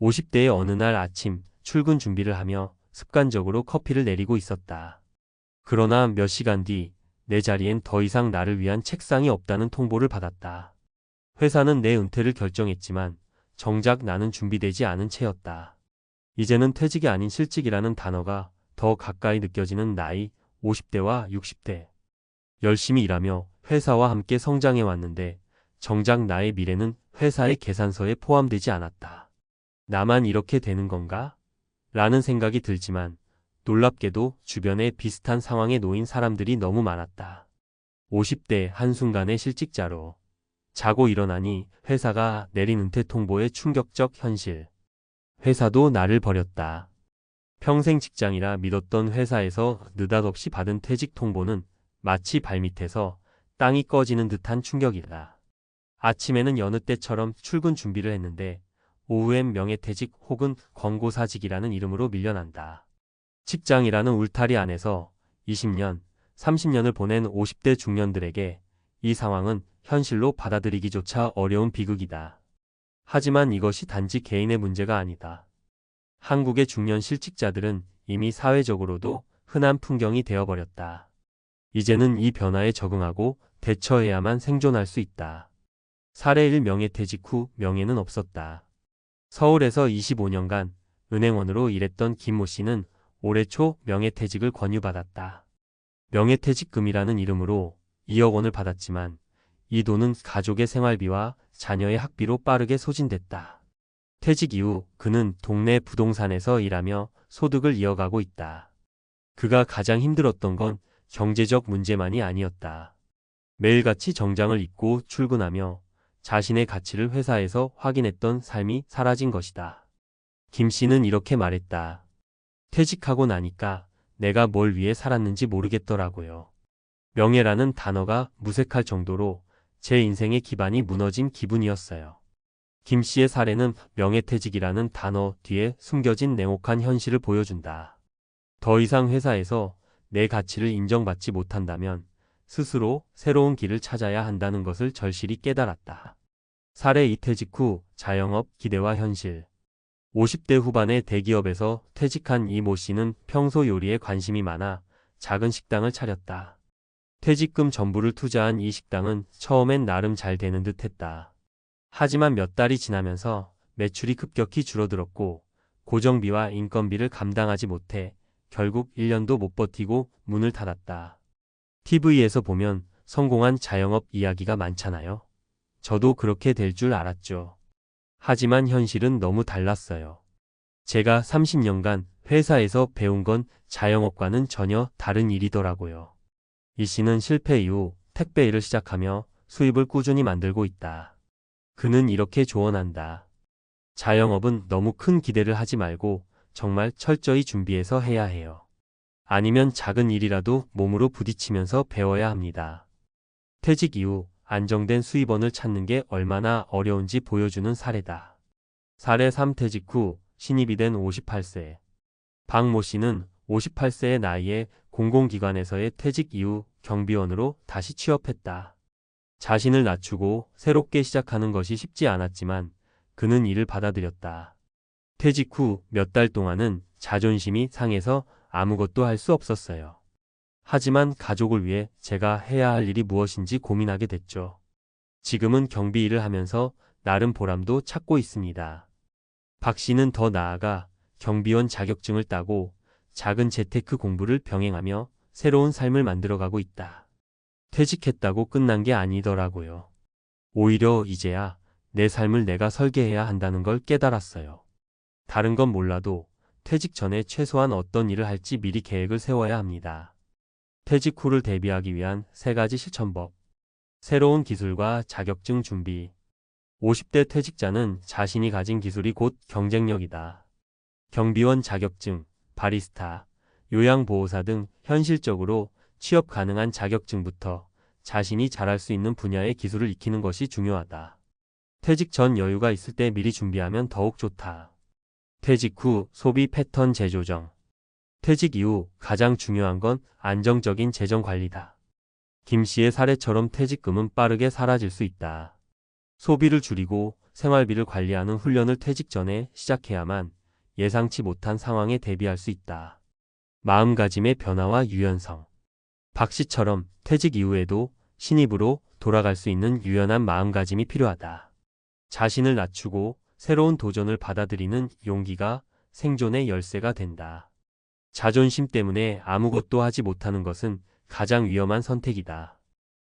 50대의 어느 날 아침 출근 준비를 하며 습관적으로 커피를 내리고 있었다. 그러나 몇 시간 뒤 내 자리엔 더 이상 나를 위한 책상이 없다는 통보를 받았다. 회사는 내 은퇴를 결정했지만 정작 나는 준비되지 않은 채였다. 이제는 퇴직이 아닌 실직이라는 단어가 더 가까이 느껴지는 나이 50대와 60대. 열심히 일하며 회사와 함께 성장해 왔는데 정작 나의 미래는 회사의 계산서에 포함되지 않았다. 나만 이렇게 되는 건가? 라는 생각이 들지만 놀랍게도 주변에 비슷한 상황에 놓인 사람들이 너무 많았다. 50대 한순간의 실직자로 자고 일어나니 회사가 내린 은퇴 통보의 충격적 현실. 회사도 나를 버렸다. 평생 직장이라 믿었던 회사에서 느닷없이 받은 퇴직 통보는 마치 발밑에서 땅이 꺼지는 듯한 충격이다. 아침에는 여느 때처럼 출근 준비를 했는데 오후엔 명예퇴직 혹은 권고사직이라는 이름으로 밀려난다. 직장이라는 울타리 안에서 20년, 30년을 보낸 50대 중년들에게 이 상황은 현실로 받아들이기조차 어려운 비극이다. 하지만 이것이 단지 개인의 문제가 아니다. 한국의 중년 실직자들은 이미 사회적으로도 흔한 풍경이 되어버렸다. 이제는 이 변화에 적응하고 대처해야만 생존할 수 있다. 사례 1 명예퇴직 후 명예는 없었다. 서울에서 25년간 은행원으로 일했던 김모 씨는 올해 초 명예퇴직을 권유받았다. 명예퇴직금이라는 이름으로 2억 원을 받았지만 이 돈은 가족의 생활비와 자녀의 학비로 빠르게 소진됐다. 퇴직 이후 그는 동네 부동산에서 일하며 소득을 이어가고 있다. 그가 가장 힘들었던 건 경제적 문제만이 아니었다. 매일같이 정장을 입고 출근하며 자신의 가치를 회사에서 확인했던 삶이 사라진 것이다. 김 씨는 이렇게 말했다. 퇴직하고 나니까 내가 뭘 위해 살았는지 모르겠더라고요. 명예라는 단어가 무색할 정도로 제 인생의 기반이 무너진 기분이었어요. 김 씨의 사례는 명예퇴직이라는 단어 뒤에 숨겨진 냉혹한 현실을 보여준다. 더 이상 회사에서 내 가치를 인정받지 못한다면 스스로 새로운 길을 찾아야 한다는 것을 절실히 깨달았다. 사례 2 퇴직 후 자영업 기대와 현실. 50대 후반의 대기업에서 퇴직한 이 모 씨는 평소 요리에 관심이 많아 작은 식당을 차렸다. 퇴직금 전부를 투자한 이 식당은 처음엔 나름 잘 되는 듯 했다. 하지만 몇 달이 지나면서 매출이 급격히 줄어들었고 고정비와 인건비를 감당하지 못해 결국 1년도 못 버티고 문을 닫았다. TV에서 보면 성공한 자영업 이야기가 많잖아요. 저도 그렇게 될 줄 알았죠. 하지만 현실은 너무 달랐어요. 제가 30년간 회사에서 배운 건 자영업과는 전혀 다른 일이더라고요. 이 씨는 실패 이후 택배 일을 시작하며 수입을 꾸준히 만들고 있다. 그는 이렇게 조언한다. 자영업은 너무 큰 기대를 하지 말고 정말 철저히 준비해서 해야 해요. 아니면 작은 일이라도 몸으로 부딪히면서 배워야 합니다. 퇴직 이후 안정된 수입원을 찾는 게 얼마나 어려운지 보여주는 사례다. 사례 3 퇴직 후 신입이 된 58세. 박모 씨는 58세의 나이에 공공기관에서의 퇴직 이후 경비원으로 다시 취업했다. 자신을 낮추고 새롭게 시작하는 것이 쉽지 않았지만 그는 이를 받아들였다. 퇴직 후 몇 달 동안은 자존심이 상해서 아무것도 할 수 없었어요. 하지만 가족을 위해 제가 해야 할 일이 무엇인지 고민하게 됐죠. 지금은 경비 일을 하면서 나름 보람도 찾고 있습니다. 박 씨는 더 나아가 경비원 자격증을 따고 작은 재테크 공부를 병행하며 새로운 삶을 만들어가고 있다. 퇴직했다고 끝난 게 아니더라고요. 오히려 이제야 내 삶을 내가 설계해야 한다는 걸 깨달았어요. 다른 건 몰라도 퇴직 전에 최소한 어떤 일을 할지 미리 계획을 세워야 합니다. 퇴직 후를 대비하기 위한 3가지 실천법. 새로운 기술과 자격증 준비. 50대 퇴직자는 자신이 가진 기술이 곧 경쟁력이다. 경비원 자격증, 바리스타, 요양보호사 등 현실적으로 취업 가능한 자격증부터 자신이 잘할 수 있는 분야의 기술을 익히는 것이 중요하다. 퇴직 전 여유가 있을 때 미리 준비하면 더욱 좋다. 퇴직 후 소비 패턴 재조정. 퇴직 이후 가장 중요한 건 안정적인 재정 관리다. 김 씨의 사례처럼 퇴직금은 빠르게 사라질 수 있다. 소비를 줄이고 생활비를 관리하는 훈련을 퇴직 전에 시작해야만 예상치 못한 상황에 대비할 수 있다. 마음가짐의 변화와 유연성. 박 씨처럼 퇴직 이후에도 신입으로 돌아갈 수 있는 유연한 마음가짐이 필요하다. 자신을 낮추고 새로운 도전을 받아들이는 용기가 생존의 열쇠가 된다. 자존심 때문에 아무것도 하지 못하는 것은 가장 위험한 선택이다.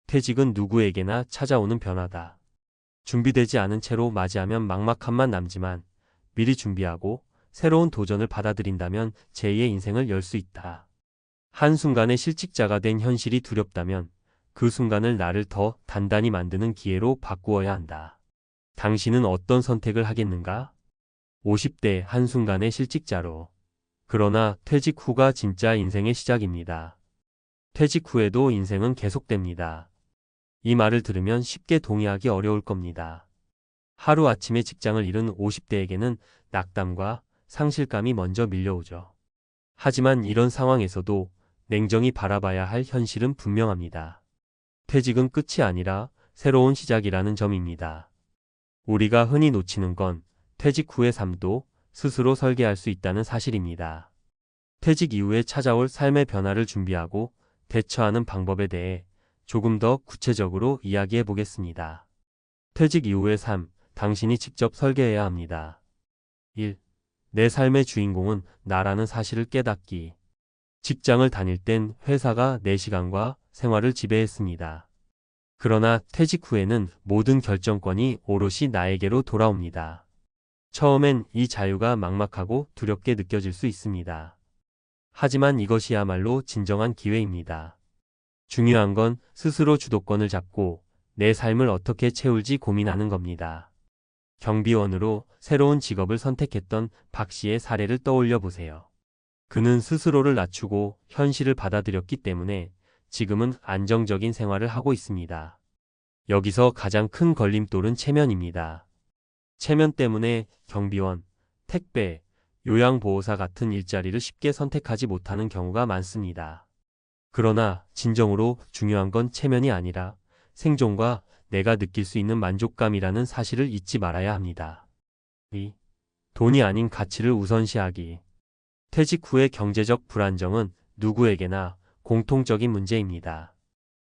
퇴직은 누구에게나 찾아오는 변화다. 준비되지 않은 채로 맞이하면 막막함만 남지만 미리 준비하고 새로운 도전을 받아들인다면 제2의 인생을 열 수 있다. 한순간에 실직자가 된 현실이 두렵다면 그 순간을 나를 더 단단히 만드는 기회로 바꾸어야 한다. 당신은 어떤 선택을 하겠는가? 50대 한순간의 실직자로. 그러나 퇴직 후가 진짜 인생의 시작입니다. 퇴직 후에도 인생은 계속됩니다. 이 말을 들으면 쉽게 동의하기 어려울 겁니다. 하루아침에 직장을 잃은 50대에게는 낙담과 상실감이 먼저 밀려오죠. 하지만 이런 상황에서도 냉정히 바라봐야 할 현실은 분명합니다. 퇴직은 끝이 아니라 새로운 시작이라는 점입니다. 우리가 흔히 놓치는 건 퇴직 후의 삶도 스스로 설계할 수 있다는 사실입니다. 퇴직 이후에 찾아올 삶의 변화를 준비하고 대처하는 방법에 대해 조금 더 구체적으로 이야기해 보겠습니다. 퇴직 이후의 삶, 당신이 직접 설계해야 합니다. 1. 내 삶의 주인공은 나라는 사실을 깨닫기. 직장을 다닐 땐 회사가 내 시간과 생활을 지배했습니다. 그러나 퇴직 후에는 모든 결정권이 오롯이 나에게로 돌아옵니다. 처음엔 이 자유가 막막하고 두렵게 느껴질 수 있습니다. 하지만 이것이야말로 진정한 기회입니다. 중요한 건 스스로 주도권을 잡고 내 삶을 어떻게 채울지 고민하는 겁니다. 경비원으로 새로운 직업을 선택했던 박 씨의 사례를 떠올려 보세요. 그는 스스로를 낮추고 현실을 받아들였기 때문에 지금은 안정적인 생활을 하고 있습니다. 여기서 가장 큰 걸림돌은 체면입니다. 체면 때문에 경비원, 택배, 요양보호사 같은 일자리를 쉽게 선택하지 못하는 경우가 많습니다. 그러나 진정으로 중요한 건 체면이 아니라 생존과 내가 느낄 수 있는 만족감이라는 사실을 잊지 말아야 합니다. 2. 돈이 아닌 가치를 우선시하기. 퇴직 후의 경제적 불안정은 누구에게나 공통적인 문제입니다.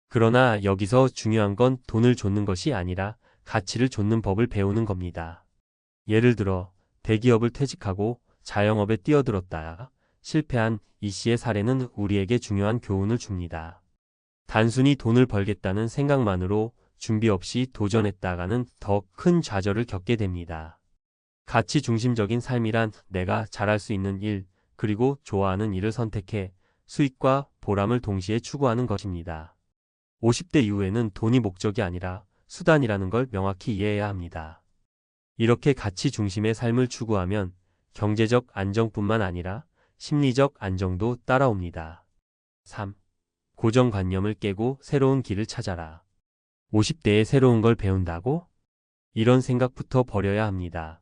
그러나 여기서 중요한 건 돈을 좇는 것이 아니라 가치를 좇는 법을 배우는 겁니다. 예를 들어 대기업을 퇴직하고 자영업에 뛰어들었다 실패한 이 씨의 사례는 우리에게 중요한 교훈을 줍니다. 단순히 돈을 벌겠다는 생각만으로 준비 없이 도전했다가는 더 큰 좌절을 겪게 됩니다. 가치 중심적인 삶이란 내가 잘할 수 있는 일, 그리고 좋아하는 일을 선택해 수익과 보람을 동시에 추구하는 것입니다. 50대 이후에는 돈이 목적이 아니라 수단이라는 걸 명확히 이해해야 합니다. 이렇게 가치 중심의 삶을 추구하면 경제적 안정뿐만 아니라 심리적 안정도 따라옵니다. 3. 고정관념을 깨고 새로운 길을 찾아라. 50대에 새로운 걸 배운다고? 이런 생각부터 버려야 합니다.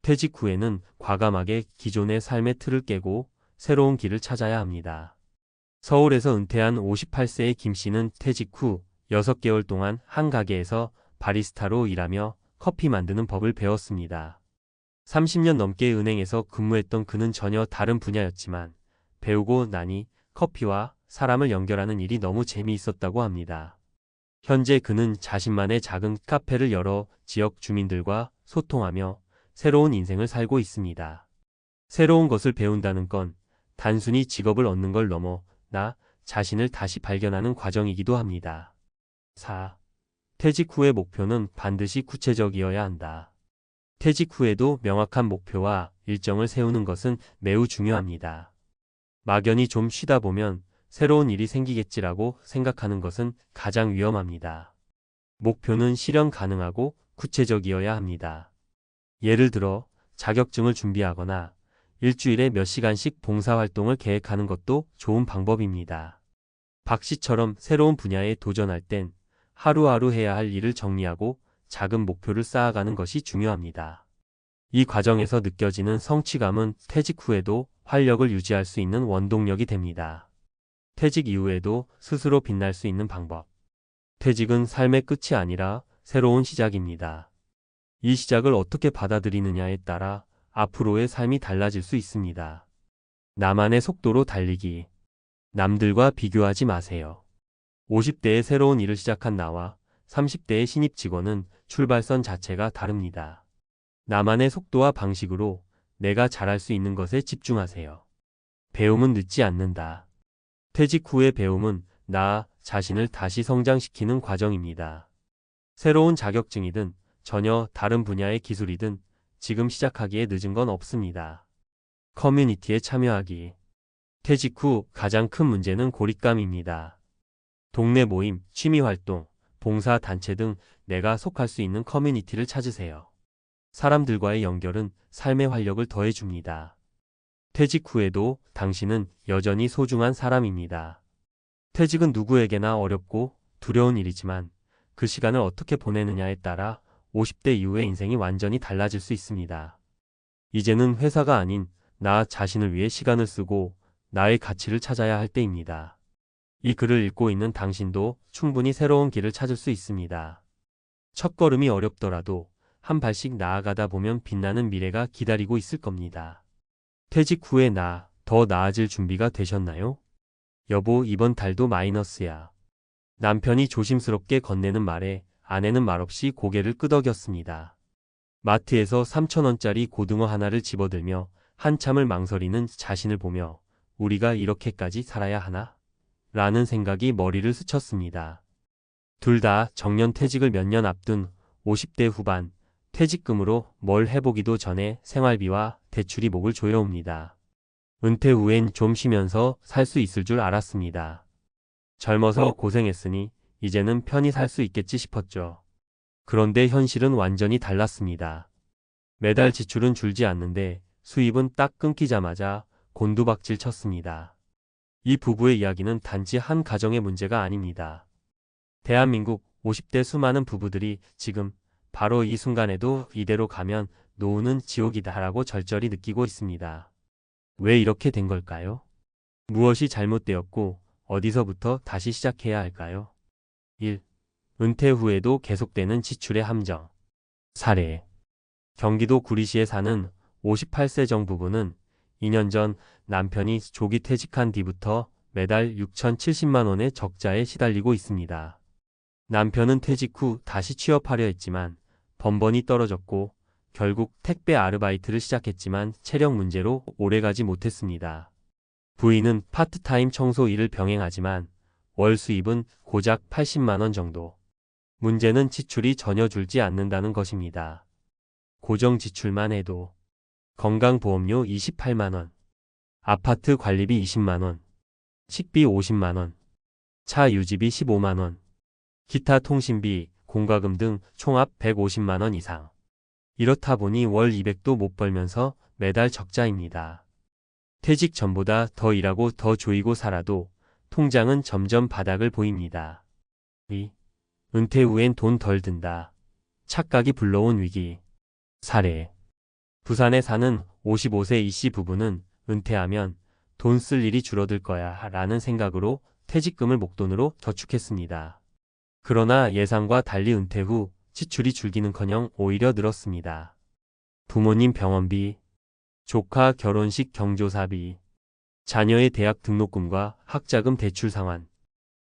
퇴직 후에는 과감하게 기존의 삶의 틀을 깨고 새로운 길을 찾아야 합니다. 서울에서 은퇴한 58세의 김 씨는 퇴직 후 6개월 동안 한 가게에서 바리스타로 일하며 커피 만드는 법을 배웠습니다. 30년 넘게 은행에서 근무했던 그는 전혀 다른 분야였지만 배우고 나니 커피와 사람을 연결하는 일이 너무 재미있었다고 합니다. 현재 그는 자신만의 작은 카페를 열어 지역 주민들과 소통하며 새로운 인생을 살고 있습니다. 새로운 것을 배운다는 건 단순히 직업을 얻는 걸 넘어 나 자신을 다시 발견하는 과정이기도 합니다. 4. 퇴직 후의 목표는 반드시 구체적이어야 한다. 퇴직 후에도 명확한 목표와 일정을 세우는 것은 매우 중요합니다. 막연히 좀 쉬다 보면 새로운 일이 생기겠지라고 생각하는 것은 가장 위험합니다. 목표는 실현 가능하고 구체적이어야 합니다. 예를 들어 자격증을 준비하거나 일주일에 몇 시간씩 봉사활동을 계획하는 것도 좋은 방법입니다. 박 씨처럼 새로운 분야에 도전할 땐 하루하루 해야 할 일을 정리하고 작은 목표를 쌓아가는 것이 중요합니다. 이 과정에서 느껴지는 성취감은 퇴직 후에도 활력을 유지할 수 있는 원동력이 됩니다. 퇴직 이후에도 스스로 빛날 수 있는 방법. 퇴직은 삶의 끝이 아니라 새로운 시작입니다. 이 시작을 어떻게 받아들이느냐에 따라 앞으로의 삶이 달라질 수 있습니다. 나만의 속도로 달리기. 남들과 비교하지 마세요. 50대에 새로운 일을 시작한 나와 30대의 신입 직원은 출발선 자체가 다릅니다. 나만의 속도와 방식으로 내가 잘할 수 있는 것에 집중하세요. 배움은 늦지 않는다. 퇴직 후의 배움은 나 자신을 다시 성장시키는 과정입니다. 새로운 자격증이든 전혀 다른 분야의 기술이든 지금 시작하기에 늦은 건 없습니다. 커뮤니티에 참여하기. 퇴직 후 가장 큰 문제는 고립감입니다. 동네 모임, 취미활동, 봉사단체 등 내가 속할 수 있는 커뮤니티를 찾으세요. 사람들과의 연결은 삶의 활력을 더해줍니다. 퇴직 후에도 당신은 여전히 소중한 사람입니다. 퇴직은 누구에게나 어렵고 두려운 일이지만 그 시간을 어떻게 보내느냐에 따라 50대 이후의 인생이 완전히 달라질 수 있습니다. 이제는 회사가 아닌 나 자신을 위해 시간을 쓰고 나의 가치를 찾아야 할 때입니다. 이 글을 읽고 있는 당신도 충분히 새로운 길을 찾을 수 있습니다. 첫걸음이 어렵더라도 한 발씩 나아가다 보면 빛나는 미래가 기다리고 있을 겁니다. 퇴직 후에 더 나아질 준비가 되셨나요? 여보, 이번 달도 마이너스야. 남편이 조심스럽게 건네는 말에 아내는 말없이 고개를 끄덕였습니다. 마트에서 3,000원짜리 고등어 하나를 집어들며 한참을 망설이는 자신을 보며 우리가 이렇게까지 살아야 하나? 라는 생각이 머리를 스쳤습니다. 둘 다 정년 퇴직을 몇 년 앞둔 50대 후반, 퇴직금으로 뭘 해보기도 전에 생활비와 대출이 목을 조여옵니다. 은퇴 후엔 좀 쉬면서 살 수 있을 줄 알았습니다. 젊어서 고생했으니 이제는 편히 살 수 있겠지 싶었죠. 그런데 현실은 완전히 달랐습니다. 매달 지출은 줄지 않는데 수입은 딱 끊기자마자 곤두박질 쳤습니다. 이 부부의 이야기는 단지 한 가정의 문제가 아닙니다. 대한민국 50대 수많은 부부들이 지금 바로 이 순간에도 이대로 가면 노후는 지옥이다라고 절절히 느끼고 있습니다. 왜 이렇게 된 걸까요? 무엇이 잘못되었고 어디서부터 다시 시작해야 할까요? 1. 은퇴 후에도 계속되는 지출의 함정. 사례. 경기도 구리시에 사는 58세 정 부부는 2년 전 남편이 조기 퇴직한 뒤부터 매달 6,070만 원의 적자에 시달리고 있습니다. 남편은 퇴직 후 다시 취업하려 했지만 번번이 떨어졌고 결국 택배 아르바이트를 시작했지만 체력 문제로 오래가지 못했습니다. 부인은 파트타임 청소 일을 병행하지만 월 수입은 고작 80만 원 정도. 문제는 지출이 전혀 줄지 않는다는 것입니다. 고정 지출만 해도 건강보험료 28만 원, 아파트 관리비 20만 원, 식비 50만 원, 차 유지비 15만 원, 기타 통신비, 공과금 등 총합 150만 원 이상. 이렇다 보니 월 200도 못 벌면서 매달 적자입니다. 퇴직 전보다 더 일하고 더 조이고 살아도 통장은 점점 바닥을 보입니다. 2. 은퇴 후엔 돈 덜 든다. 착각이 불러온 위기. 사례. 부산에 사는 55세 이씨 부부는 은퇴하면 돈 쓸 일이 줄어들 거야 라는 생각으로 퇴직금을 목돈으로 저축했습니다. 그러나 예상과 달리 은퇴 후 지출이 줄기는커녕 오히려 늘었습니다. 부모님 병원비, 조카 결혼식 경조사비, 자녀의 대학 등록금과 학자금 대출 상환.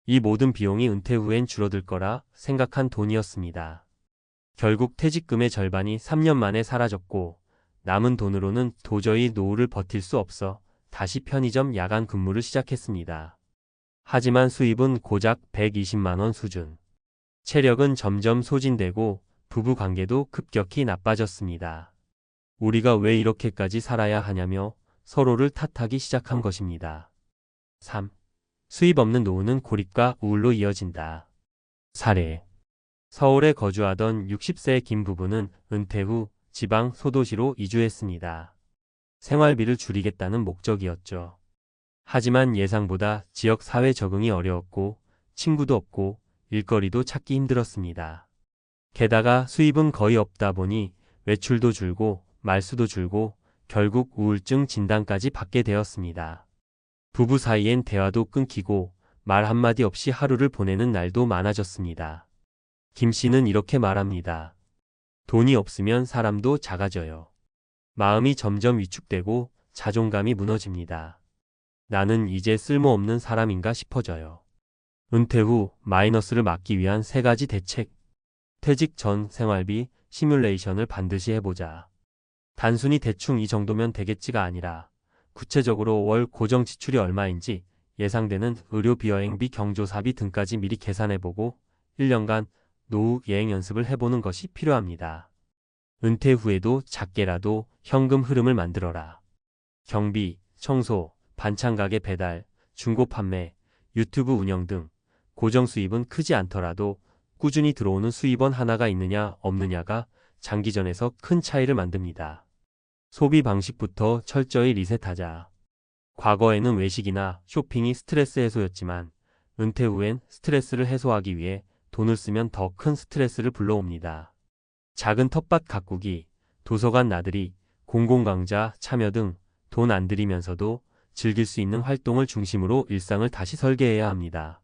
이 모든 비용이 은퇴 후엔 줄어들 거라 생각한 돈이었습니다. 결국 퇴직금의 절반이 3년 만에 사라졌고 남은 돈으로는 도저히 노후를 버틸 수 없어 다시 편의점 야간 근무를 시작했습니다. 하지만 수입은 고작 120만 원 수준. 체력은 점점 소진되고 부부 관계도 급격히 나빠졌습니다. 우리가 왜 이렇게까지 살아야 하냐며 서로를 탓하기 시작한 것입니다. 3. 수입 없는 노후는 고립과 우울로 이어진다. 사례. 서울에 거주하던 60세 김 부부는 은퇴 후 지방 소도시로 이주했습니다. 생활비를 줄이겠다는 목적이었죠. 하지만 예상보다 지역 사회 적응이 어려웠고 친구도 없고 일거리도 찾기 힘들었습니다. 게다가 수입은 거의 없다 보니 외출도 줄고 말수도 줄고 결국 우울증 진단까지 받게 되었습니다. 부부 사이엔 대화도 끊기고 말 한마디 없이 하루를 보내는 날도 많아졌습니다. 김 씨는 이렇게 말합니다. 돈이 없으면 사람도 작아져요. 마음이 점점 위축되고 자존감이 무너집니다. 나는 이제 쓸모없는 사람인가 싶어져요. 은퇴 후 마이너스를 막기 위한 3가지 대책. 퇴직 전 생활비 시뮬레이션을 반드시 해보자. 단순히 대충 이 정도면 되겠지가 아니라 구체적으로 월 고정 지출이 얼마인지 예상되는 의료비, 여행비, 경조사비 등까지 미리 계산해보고 1년간 노후 예행 연습을 해보는 것이 필요합니다. 은퇴 후에도 작게라도 현금 흐름을 만들어라. 경비, 청소, 반찬 가게 배달, 중고 판매, 유튜브 운영 등 고정 수입은 크지 않더라도 꾸준히 들어오는 수입원 하나가 있느냐 없느냐가 장기전에서 큰 차이를 만듭니다. 소비 방식부터 철저히 리셋하자. 과거에는 외식이나 쇼핑이 스트레스 해소였지만 은퇴 후엔 스트레스를 해소하기 위해 돈을 쓰면 더 큰 스트레스를 불러옵니다. 작은 텃밭 가꾸기, 도서관 나들이, 공공강좌 참여 등 돈 안 들이면서도 즐길 수 있는 활동을 중심으로 일상을 다시 설계해야 합니다.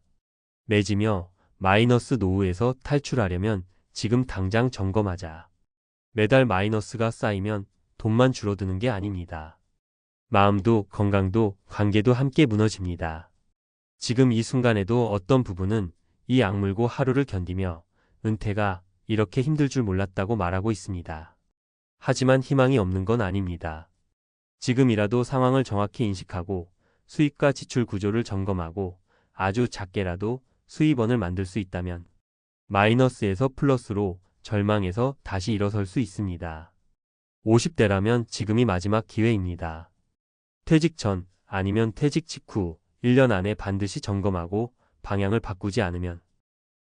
매지며 마이너스 노후에서 탈출하려면 지금 당장 점검하자. 매달 마이너스가 쌓이면 돈만 줄어드는 게 아닙니다. 마음도 건강도 관계도 함께 무너집니다. 지금 이 순간에도 어떤 부분은 이 악물고 하루를 견디며 은퇴가 이렇게 힘들 줄 몰랐다고 말하고 있습니다. 하지만 희망이 없는 건 아닙니다. 지금이라도 상황을 정확히 인식하고 수입과 지출 구조를 점검하고 아주 작게라도 수입원을 만들 수 있다면 마이너스에서 플러스로, 절망에서 다시 일어설 수 있습니다. 50대라면 지금이 마지막 기회입니다. 퇴직 전 아니면 퇴직 직후 1년 안에 반드시 점검하고 방향을 바꾸지 않으면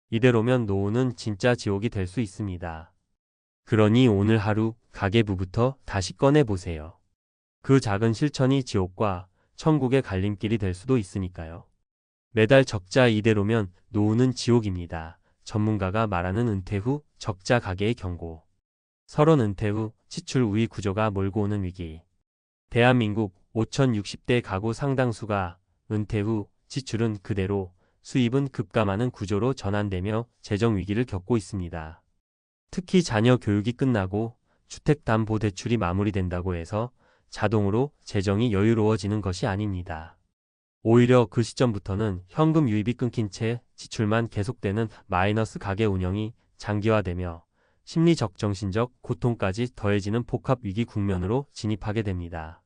이대로면 노후는 진짜 지옥이 될 수 있습니다. 그러니 오늘 하루 가계부부터 다시 꺼내보세요. 그 작은 실천이 지옥과 천국의 갈림길이 될 수도 있으니까요. 매달 적자 이대로면 노후는 지옥입니다. 전문가가 말하는 은퇴 후 적자 가계의 경고. 서론 은퇴 후 지출 우위 구조가 몰고 오는 위기. 대한민국 5,060대 가구 상당수가 은퇴 후 지출은 그대로 수입은 급감하는 구조로 전환되며 재정 위기를 겪고 있습니다. 특히 자녀 교육이 끝나고 주택담보대출이 마무리된다고 해서 자동으로 재정이 여유로워지는 것이 아닙니다. 오히려 그 시점부터는 현금 유입이 끊긴 채 지출만 계속되는 마이너스 가계 운영이 장기화되며 심리적, 정신적 고통까지 더해지는 복합 위기 국면으로 진입하게 됩니다.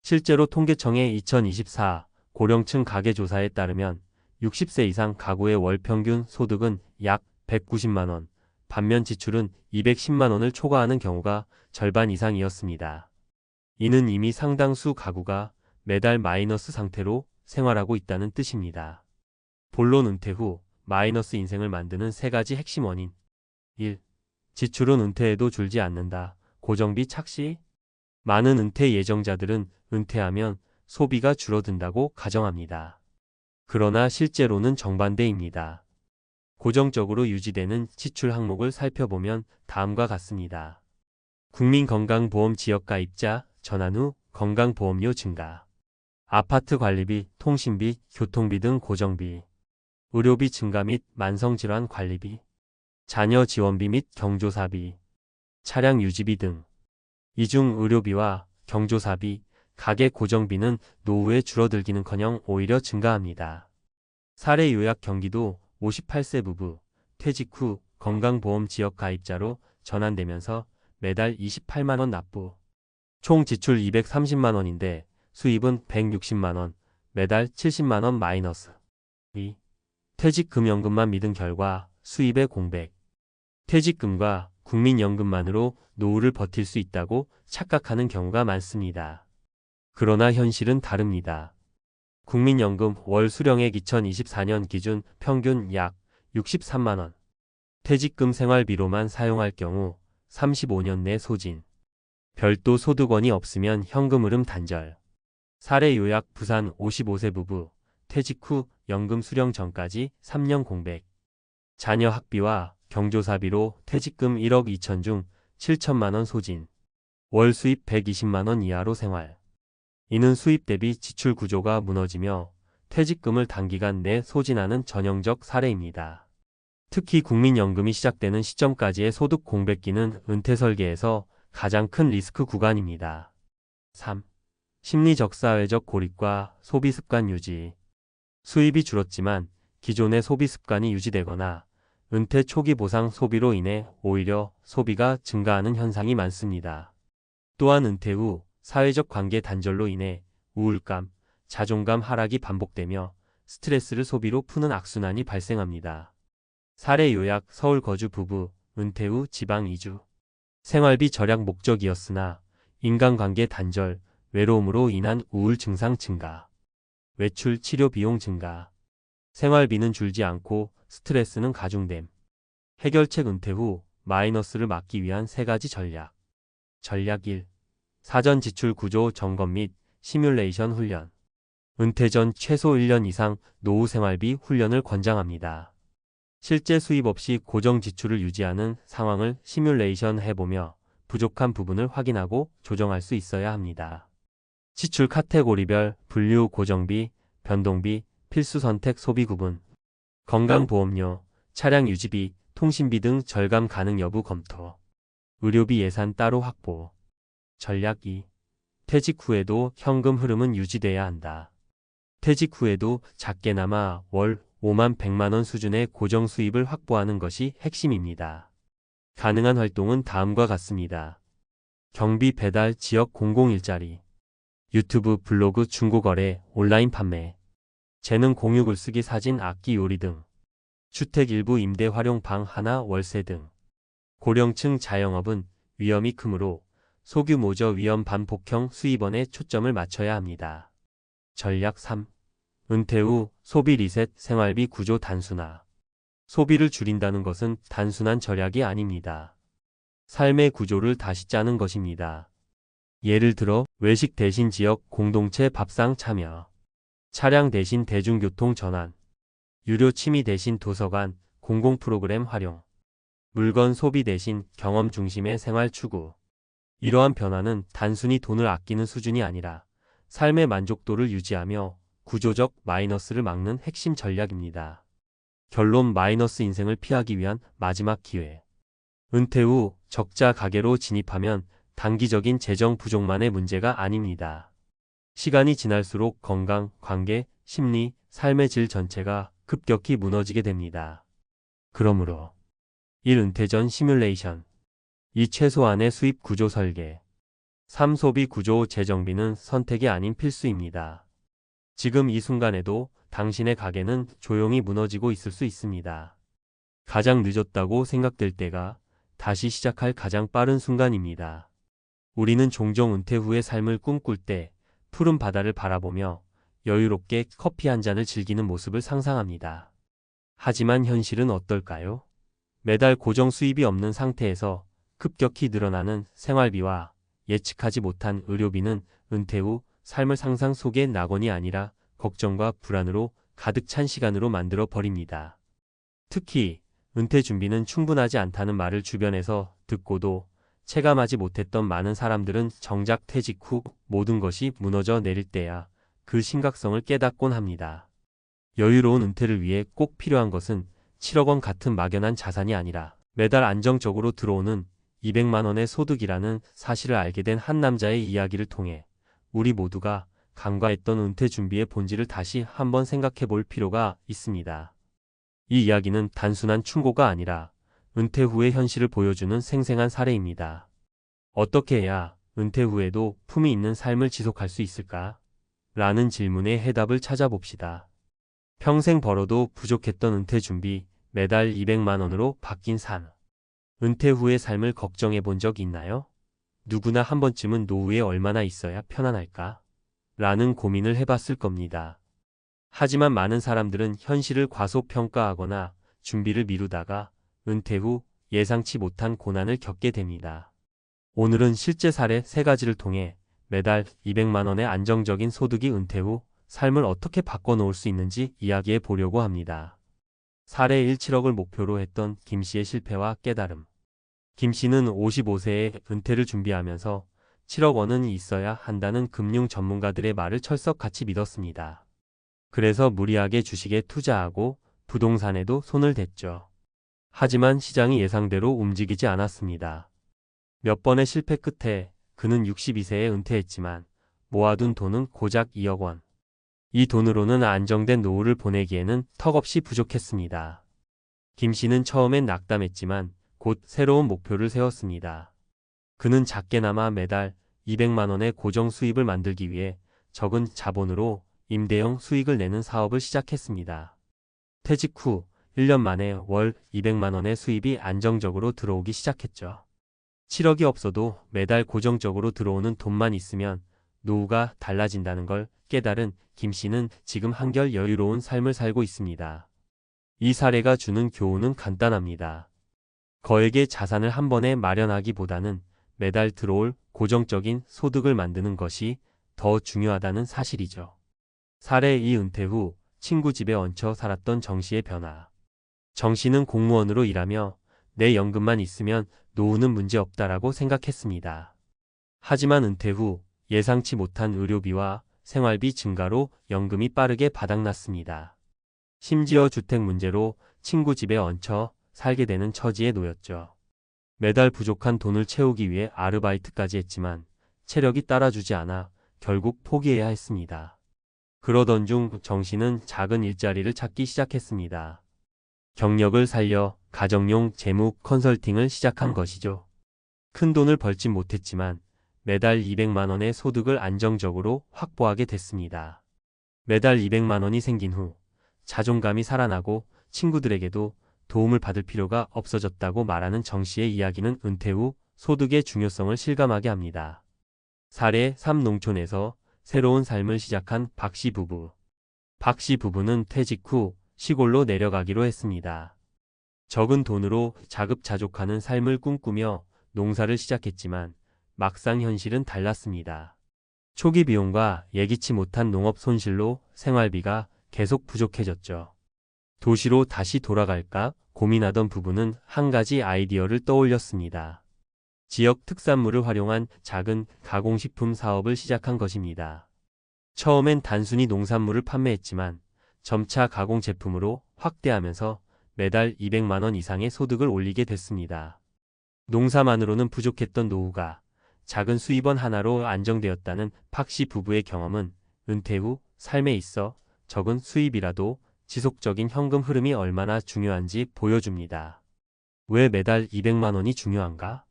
실제로 통계청의 2024 고령층 가계조사에 따르면 60세 이상 가구의 월 평균 소득은 약 190만 원, 반면 지출은 210만 원을 초과하는 경우가 절반 이상이었습니다. 이는 이미 상당수 가구가 매달 마이너스 상태로 생활하고 있다는 뜻입니다. 본론 은퇴 후 마이너스 인생을 만드는 3가지 핵심 원인. 1. 지출은 은퇴해도 줄지 않는다. 고정비 착시. 많은 은퇴 예정자들은 은퇴하면 소비가 줄어든다고 가정합니다. 그러나 실제로는 정반대입니다. 고정적으로 유지되는 지출 항목을 살펴보면 다음과 같습니다. 국민건강보험 지역가입자, 전환 후 건강보험료 증가. 아파트 관리비, 통신비, 교통비 등 고정비. 의료비 증가 및 만성질환 관리비. 자녀 지원비 및 경조사비. 차량 유지비 등. 이 중 의료비와 경조사비, 가계 고정비는 노후에 줄어들기는커녕 오히려 증가합니다. 사례 요약 경기도 58세 부부, 퇴직 후 건강보험 지역 가입자로 전환되면서 매달 28만 원 납부. 총 지출 230만 원인데 수입은 160만 원, 매달 70만 원 마이너스. 2. 퇴직금연금만 믿은 결과 수입의 공백. 퇴직금과 국민연금만으로 노후를 버틸 수 있다고 착각하는 경우가 많습니다. 그러나 현실은 다릅니다. 국민연금 월 수령액 2024년 기준 평균 약 63만 원. 퇴직금 생활비로만 사용할 경우 35년 내 소진. 별도 소득원이 없으면 현금 흐름 단절. 사례 요약 부산 55세 부부, 퇴직 후 연금 수령 전까지 3년 공백. 자녀 학비와 경조사비로 퇴직금 1억 2천 중 7천만 원 소진. 월 수입 120만 원 이하로 생활. 이는 수입 대비 지출 구조가 무너지며 퇴직금을 단기간 내 소진하는 전형적 사례입니다. 특히 국민연금이 시작되는 시점까지의 소득 공백기는 은퇴 설계에서 가장 큰 리스크 구간입니다. 3. 심리적 사회적 고립과 소비 습관 유지. 수입이 줄었지만 기존의 소비 습관이 유지되거나 은퇴 초기 보상 소비로 인해 오히려 소비가 증가하는 현상이 많습니다. 또한 은퇴 후 사회적 관계 단절로 인해 우울감, 자존감 하락이 반복되며 스트레스를 소비로 푸는 악순환이 발생합니다. 사례 요약: 서울 거주 부부, 은퇴 후 지방 이주. 생활비 절약 목적이었으나 인간관계 단절, 외로움으로 인한 우울 증상 증가. 외출 치료 비용 증가. 생활비는 줄지 않고 스트레스는 가중됨. 해결책: 은퇴 후 마이너스를 막기 위한 3가지 전략. 전략 1. 사전 지출 구조 점검 및 시뮬레이션 훈련. 은퇴 전 최소 1년 이상 노후 생활비 훈련을 권장합니다. 실제 수입 없이 고정 지출을 유지하는 상황을 시뮬레이션 해보며 부족한 부분을 확인하고 조정할 수 있어야 합니다. 지출 카테고리별 분류 고정비, 변동비, 필수 선택 소비 구분. 건강보험료, 차량 유지비, 통신비 등 절감 가능 여부 검토. 의료비 예산 따로 확보. 전략 2. 퇴직 후에도 현금 흐름은 유지돼야 한다. 퇴직 후에도 작게나마 월 5만 100만 원 수준의 고정 수입을 확보하는 것이 핵심입니다. 가능한 활동은 다음과 같습니다. 경비 배달 지역 공공일자리. 유튜브 블로그 중고거래 온라인 판매. 재능 공유 글쓰기 사진 악기 요리 등. 주택 일부 임대 활용 방 하나 월세 등. 고령층 자영업은 위험이 크므로 소규모저 위험 반복형 수입원에 초점을 맞춰야 합니다. 전략 3. 은퇴 후 소비 리셋 생활비 구조 단순화. 소비를 줄인다는 것은 단순한 절약이 아닙니다. 삶의 구조를 다시 짜는 것입니다. 예를 들어 외식 대신 지역 공동체 밥상 참여, 차량 대신 대중교통 전환, 유료 취미 대신 도서관, 공공 프로그램 활용, 물건 소비 대신 경험 중심의 생활 추구. 이러한 변화는 단순히 돈을 아끼는 수준이 아니라 삶의 만족도를 유지하며 구조적 마이너스를 막는 핵심 전략입니다. 결론: 마이너스 인생을 피하기 위한 마지막 기회. 은퇴 후 적자 가계로 진입하면 단기적인 재정 부족만의 문제가 아닙니다. 시간이 지날수록 건강, 관계, 심리, 삶의 질 전체가 급격히 무너지게 됩니다. 그러므로 1. 은퇴 전 시뮬레이션. 2. 최소한의 수입 구조 설계. 3. 소비 구조 재정비는 선택이 아닌 필수입니다. 지금 이 순간에도 당신의 가게는 조용히 무너지고 있을 수 있습니다. 가장 늦었다고 생각될 때가 다시 시작할 가장 빠른 순간입니다. 우리는 종종 은퇴 후의 삶을 꿈꿀 때 푸른 바다를 바라보며 여유롭게 커피 한 잔을 즐기는 모습을 상상합니다. 하지만 현실은 어떨까요? 매달 고정 수입이 없는 상태에서 급격히 늘어나는 생활비와 예측하지 못한 의료비는 은퇴 후 삶을 상상 속의 낙원이 아니라 걱정과 불안으로 가득 찬 시간으로 만들어 버립니다. 특히 은퇴 준비는 충분하지 않다는 말을 주변에서 듣고도 체감하지 못했던 많은 사람들은 정작 퇴직 후 모든 것이 무너져 내릴 때야 그 심각성을 깨닫곤 합니다. 여유로운 은퇴를 위해 꼭 필요한 것은 7억 원 같은 막연한 자산이 아니라 매달 안정적으로 들어오는 200만 원의 소득이라는 사실을 알게 된 한 남자의 이야기를 통해 우리 모두가 간과했던 은퇴 준비의 본질을 다시 한번 생각해 볼 필요가 있습니다. 이 이야기는 단순한 충고가 아니라 은퇴 후의 현실을 보여주는 생생한 사례입니다. 어떻게 해야 은퇴 후에도 품이 있는 삶을 지속할 수 있을까? 라는 질문의 해답을 찾아봅시다. 평생 벌어도 부족했던 은퇴 준비, 매달 200만 원으로 바뀐 삶. 은퇴 후의 삶을 걱정해 본 적 있나요? 누구나 한 번쯤은 노후에 얼마나 있어야 편안할까? 라는 고민을 해봤을 겁니다. 하지만 많은 사람들은 현실을 과소평가하거나 준비를 미루다가 은퇴 후 예상치 못한 고난을 겪게 됩니다. 오늘은 실제 사례 3가지를 통해 매달 200만 원의 안정적인 소득이 은퇴 후 삶을 어떻게 바꿔놓을 수 있는지 이야기해 보려고 합니다. 사례 1. 7억을 목표로 했던 김 씨의 실패와 깨달음. 김 씨는 55세에 은퇴를 준비하면서 7억 원은 있어야 한다는 금융 전문가들의 말을 철석같이 믿었습니다. 그래서 무리하게 주식에 투자하고 부동산에도 손을 댔죠. 하지만 시장이 예상대로 움직이지 않았습니다. 몇 번의 실패 끝에 그는 62세에 은퇴했지만 모아둔 돈은 고작 2억 원. 이 돈으로는 안정된 노후를 보내기에는 턱없이 부족했습니다. 김 씨는 처음엔 낙담했지만 곧 새로운 목표를 세웠습니다. 그는 작게나마 매달 200만 원의 고정 수입을 만들기 위해 적은 자본으로 임대형 수익을 내는 사업을 시작했습니다. 퇴직 후 1년 만에 월 200만 원의 수입이 안정적으로 들어오기 시작했죠. 7억이 없어도 매달 고정적으로 들어오는 돈만 있으면 노후가 달라진다는 걸 깨달은 김 씨는 지금 한결 여유로운 삶을 살고 있습니다. 이 사례가 주는 교훈은 간단합니다. 거액의 자산을 한 번에 마련하기보다는 매달 들어올 고정적인 소득을 만드는 것이 더 중요하다는 사실이죠. 사례 2. 은퇴 후 친구 집에 얹혀 살았던 정 씨의 변화. 정 씨는 공무원으로 일하며 내 연금만 있으면 노후는 문제없다라고 생각했습니다. 하지만 은퇴 후 예상치 못한 의료비와 생활비 증가로 연금이 빠르게 바닥났습니다. 심지어 주택 문제로 친구 집에 얹혀 살게 되는 처지에 놓였죠. 매달 부족한 돈을 채우기 위해 아르바이트까지 했지만 체력이 따라주지 않아 결국 포기해야 했습니다. 그러던 중 정 씨는 작은 일자리를 찾기 시작했습니다. 경력을 살려 가정용 재무 컨설팅을 시작한 것이죠. 큰 돈을 벌진 못했지만 매달 200만 원의 소득을 안정적으로 확보하게 됐습니다. 매달 200만 원이 생긴 후 자존감이 살아나고 친구들에게도 도움을 받을 필요가 없어졌다고 말하는 정 씨의 이야기는 은퇴 후 소득의 중요성을 실감하게 합니다. 사례 3. 농촌에서 새로운 삶을 시작한 박 씨 부부. 박 씨 부부는 퇴직 후 시골로 내려가기로 했습니다. 적은 돈으로 자급자족하는 삶을 꿈꾸며 농사를 시작했지만 막상 현실은 달랐습니다. 초기 비용과 예기치 못한 농업 손실로 생활비가 계속 부족해졌죠. 도시로 다시 돌아갈까 고민하던 부부는 한 가지 아이디어를 떠올렸습니다. 지역 특산물을 활용한 작은 가공식품 사업을 시작한 것입니다. 처음엔 단순히 농산물을 판매했지만 점차 가공 제품으로 확대하면서 매달 200만 원 이상의 소득을 올리게 됐습니다. 농사만으로는 부족했던 노후가 작은 수입원 하나로 안정되었다는 박 씨 부부의 경험은 은퇴 후 삶에 있어 적은 수입이라도 지속적인 현금 흐름이 얼마나 중요한지 보여줍니다. 왜 매달 200만 원이 중요한가?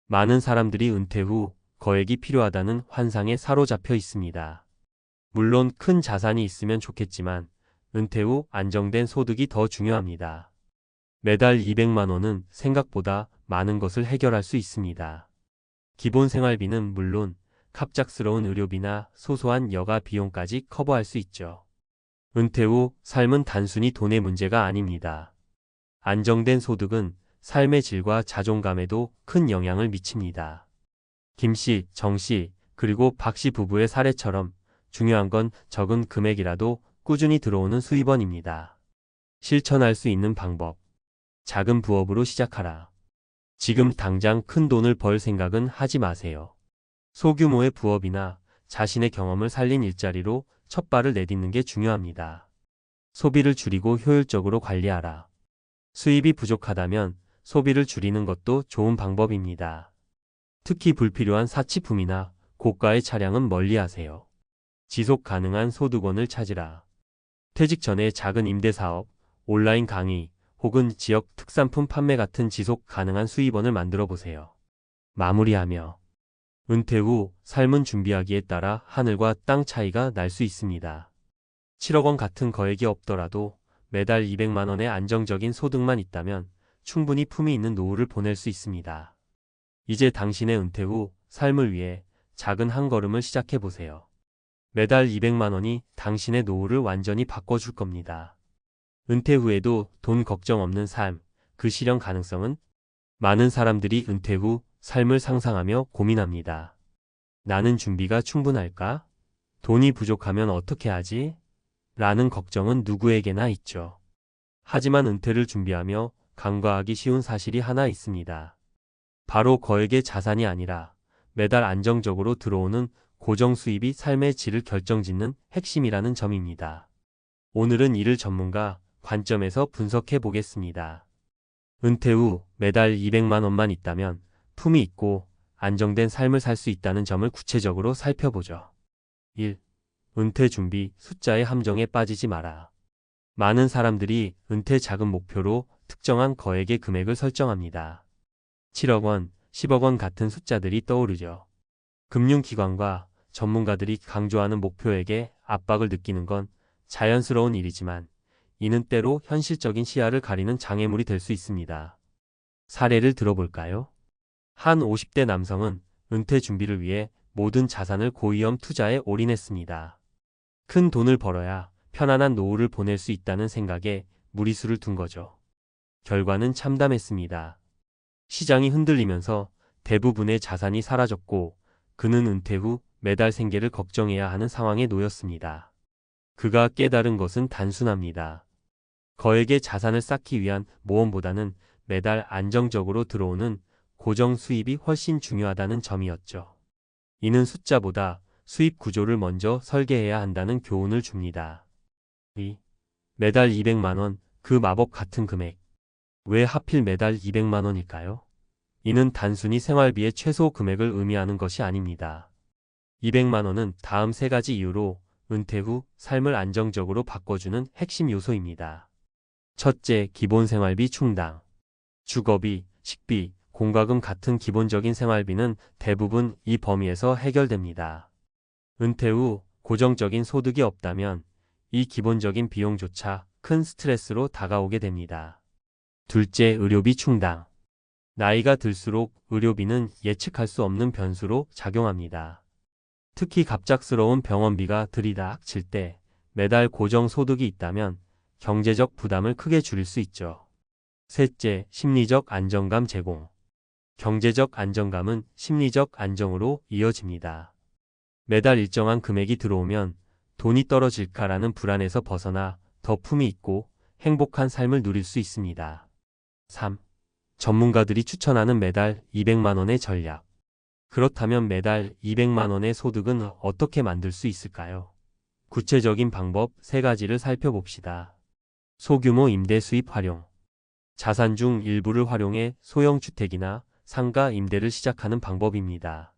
많은 사람들이 은퇴 후 거액이 필요하다는 환상에 사로잡혀 있습니다. 물론 큰 자산이 있으면 좋겠지만 은퇴 후 안정된 소득이 더 중요합니다. 매달 200만 원은 생각보다 많은 것을 해결할 수 있습니다. 기본 생활비는 물론 갑작스러운 의료비나 소소한 여가 비용까지 커버할 수 있죠. 은퇴 후 삶은 단순히 돈의 문제가 아닙니다. 안정된 소득은 삶의 질과 자존감에도 큰 영향을 미칩니다. 김 씨, 정 씨, 그리고 박 씨 부부의 사례처럼 중요한 건 적은 금액이라도 꾸준히 들어오는 수입원입니다. 실천할 수 있는 방법. 작은 부업으로 시작하라. 지금 당장 큰 돈을 벌 생각은 하지 마세요. 소규모의 부업이나 자신의 경험을 살린 일자리로 첫 발을 내딛는 게 중요합니다. 소비를 줄이고 효율적으로 관리하라. 수입이 부족하다면 소비를 줄이는 것도 좋은 방법입니다. 특히 불필요한 사치품이나 고가의 차량은 멀리하세요. 지속 가능한 소득원을 찾으라. 퇴직 전에 작은 임대사업, 온라인 강의, 혹은 지역 특산품 판매 같은 지속 가능한 수입원을 만들어 보세요. 마무리하며 은퇴 후 삶은 준비하기에 따라 하늘과 땅 차이가 날 수 있습니다. 7억 원 같은 거액이 없더라도 매달 200만 원의 안정적인 소득만 있다면 충분히 품위 있는 노후를 보낼 수 있습니다. 이제 당신의 은퇴 후 삶을 위해 작은 한 걸음을 시작해 보세요. 매달 200만 원이 당신의 노후를 완전히 바꿔줄 겁니다. 은퇴 후에도 돈 걱정 없는 삶, 그 실현 가능성은? 많은 사람들이 은퇴 후 삶을 상상하며 고민합니다. 나는 준비가 충분할까? 돈이 부족하면 어떻게 하지? 라는 걱정은 누구에게나 있죠. 하지만 은퇴를 준비하며 간과하기 쉬운 사실이 하나 있습니다. 바로 거액의 자산이 아니라 매달 안정적으로 들어오는 고정 수입이 삶의 질을 결정짓는 핵심이라는 점입니다. 오늘은 이를 전문가 관점에서 분석해 보겠습니다. 은퇴 후 매달 200만 원만 있다면 품위 있고 안정된 삶을 살 수 있다는 점을 구체적으로 살펴보죠. 1. 은퇴 준비, 숫자의 함정에 빠지지 마라. 많은 사람들이 은퇴 자금 목표로 특정한 거액의 금액을 설정합니다. 7억 원, 10억 원 같은 숫자들이 떠오르죠. 금융기관과 전문가들이 강조하는 목표액에 압박을 느끼는 건 자연스러운 일이지만 이는 때로 현실적인 시야를 가리는 장애물이 될 수 있습니다. 사례를 들어볼까요? 한 50대 남성은 은퇴 준비를 위해 모든 자산을 고위험 투자에 올인했습니다. 큰 돈을 벌어야 편안한 노후를 보낼 수 있다는 생각에 무리수를 둔 거죠. 결과는 참담했습니다. 시장이 흔들리면서 대부분의 자산이 사라졌고 그는 은퇴 후 매달 생계를 걱정해야 하는 상황에 놓였습니다. 그가 깨달은 것은 단순합니다. 거액의 자산을 쌓기 위한 모험보다는 매달 안정적으로 들어오는 고정 수입이 훨씬 중요하다는 점이었죠. 이는 숫자보다 수입 구조를 먼저 설계해야 한다는 교훈을 줍니다. 2. 매달 200만 원, 그 마법 같은 금액. 왜 하필 매달 200만 원일까요? 이는 단순히 생활비의 최소 금액을 의미하는 것이 아닙니다. 200만 원은 다음 세 가지 이유로 은퇴 후 삶을 안정적으로 바꿔주는 핵심 요소입니다. 첫째, 기본 생활비 충당. 주거비, 식비, 공과금 같은 기본적인 생활비는 대부분 이 범위에서 해결됩니다. 은퇴 후 고정적인 소득이 없다면 이 기본적인 비용조차 큰 스트레스로 다가오게 됩니다. 둘째, 의료비 충당. 나이가 들수록 의료비는 예측할 수 없는 변수로 작용합니다. 특히 갑작스러운 병원비가 들이닥칠 때 매달 고정 소득이 있다면 경제적 부담을 크게 줄일 수 있죠. 셋째, 심리적 안정감 제공. 경제적 안정감은 심리적 안정으로 이어집니다. 매달 일정한 금액이 들어오면 돈이 떨어질까라는 불안에서 벗어나 더 품위 있고 행복한 삶을 누릴 수 있습니다. 3. 전문가들이 추천하는 매달 200만 원의 전략. 그렇다면 매달 200만 원의 소득은 어떻게 만들 수 있을까요? 구체적인 방법 3가지를 살펴봅시다. 소규모 임대 수입 활용. 자산 중 일부를 활용해 소형 주택이나 상가 임대를 시작하는 방법입니다.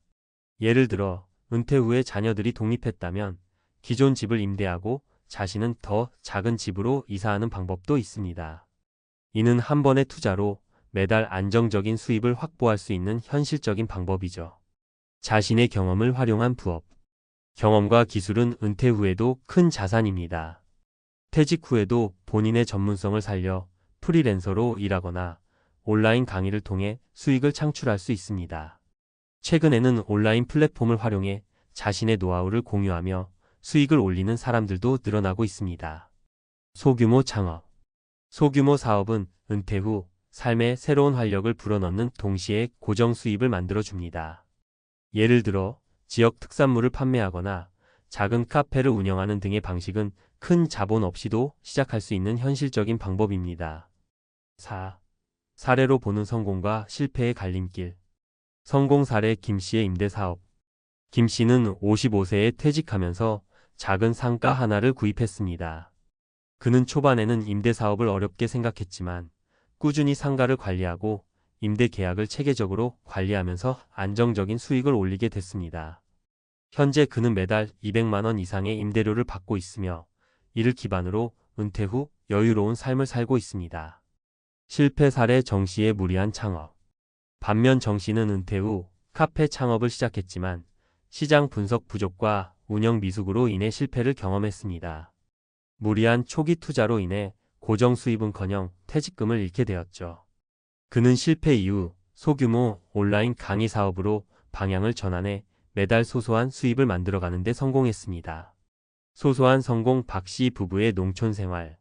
예를 들어 은퇴 후에 자녀들이 독립했다면 기존 집을 임대하고 자신은 더 작은 집으로 이사하는 방법도 있습니다. 이는 한 번의 투자로 매달 안정적인 수입을 확보할 수 있는 현실적인 방법이죠. 자신의 경험을 활용한 부업. 경험과 기술은 은퇴 후에도 큰 자산입니다. 퇴직 후에도 본인의 전문성을 살려 프리랜서로 일하거나 온라인 강의를 통해 수익을 창출할 수 있습니다. 최근에는 온라인 플랫폼을 활용해 자신의 노하우를 공유하며 수익을 올리는 사람들도 늘어나고 있습니다. 소규모 창업. 소규모 사업은 은퇴 후 삶에 새로운 활력을 불어넣는 동시에 고정 수입을 만들어줍니다. 예를 들어 지역 특산물을 판매하거나 작은 카페를 운영하는 등의 방식은 큰 자본 없이도 시작할 수 있는 현실적인 방법입니다. 4. 사례로 보는 성공과 실패의 갈림길. 성공 사례 김씨의 임대사업. 김씨는 55세에 퇴직하면서 작은 상가 하나를 구입했습니다. 그는 초반에는 임대사업을 어렵게 생각했지만 꾸준히 상가를 관리하고 임대 계약을 체계적으로 관리하면서 안정적인 수익을 올리게 됐습니다. 현재 그는 매달 200만 원 이상의 임대료를 받고 있으며 이를 기반으로 은퇴 후 여유로운 삶을 살고 있습니다. 실패 사례 정씨의 무리한 창업. 반면 정씨는 은퇴 후 카페 창업을 시작했지만 시장 분석 부족과 운영 미숙으로 인해 실패를 경험했습니다. 무리한 초기 투자로 인해 고정 수입은커녕 퇴직금을 잃게 되었죠. 그는 실패 이후 소규모 온라인 강의 사업으로 방향을 전환해 매달 소소한 수입을 만들어가는 데 성공했습니다. 소소한 성공 박씨 부부의 농촌 생활.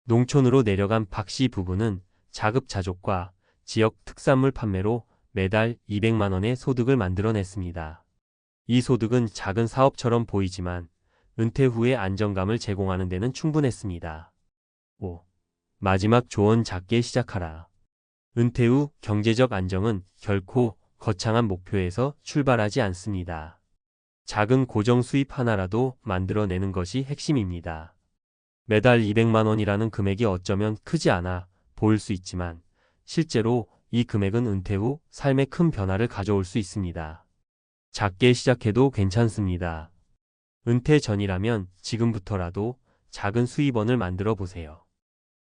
농촌으로 내려간 박씨 부부는 자급자족과 지역 특산물 판매로 매달 200만 원의 소득을 만들어냈습니다. 이 소득은 작은 사업처럼 보이지만 은퇴 후의 안정감을 제공하는 데는 충분했습니다. 5. 마지막 조언 작게 시작하라. 은퇴 후 경제적 안정은 결코 거창한 목표에서 출발하지 않습니다. 작은 고정 수입 하나라도 만들어내는 것이 핵심입니다. 매달 200만 원이라는 금액이 어쩌면 크지 않아 보일 수 있지만 실제로 이 금액은 은퇴 후 삶에 큰 변화를 가져올 수 있습니다. 작게 시작해도 괜찮습니다. 은퇴 전이라면 지금부터라도 작은 수입원을 만들어 보세요.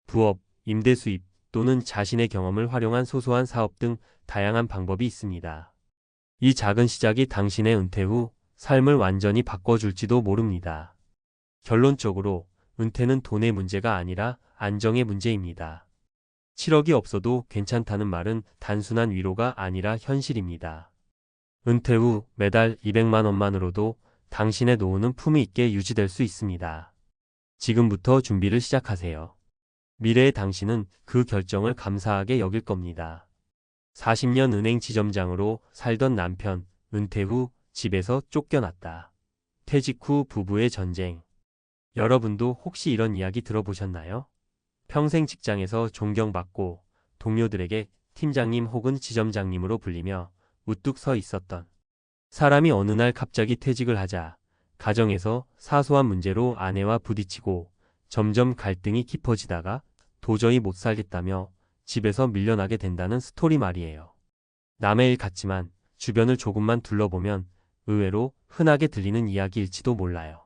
부업, 임대 수입 또는 자신의 경험을 활용한 소소한 사업 등 다양한 방법이 있습니다. 이 작은 시작이 당신의 은퇴 후 삶을 완전히 바꿔줄지도 모릅니다. 결론적으로 은퇴는 돈의 문제가 아니라 안정의 문제입니다. 7억이 없어도 괜찮다는 말은 단순한 위로가 아니라 현실입니다. 은퇴 후 매달 200만 원만으로도 당신의 노후는 품위 있게 유지될 수 있습니다. 지금부터 준비를 시작하세요. 미래의 당신은 그 결정을 감사하게 여길 겁니다. 40년 은행 지점장으로 살던 남편, 은퇴 후 집에서 쫓겨났다. 퇴직 후 부부의 전쟁. 여러분도 혹시 이런 이야기 들어보셨나요? 평생 직장에서 존경받고 동료들에게 팀장님 혹은 지점장님으로 불리며 우뚝 서 있었던 사람이 어느 날 갑자기 퇴직을 하자 가정에서 사소한 문제로 아내와 부딪히고 점점 갈등이 깊어지다가 도저히 못 살겠다며 집에서 밀려나게 된다는 스토리 말이에요. 남의 일 같지만 주변을 조금만 둘러보면 의외로 흔하게 들리는 이야기일지도 몰라요.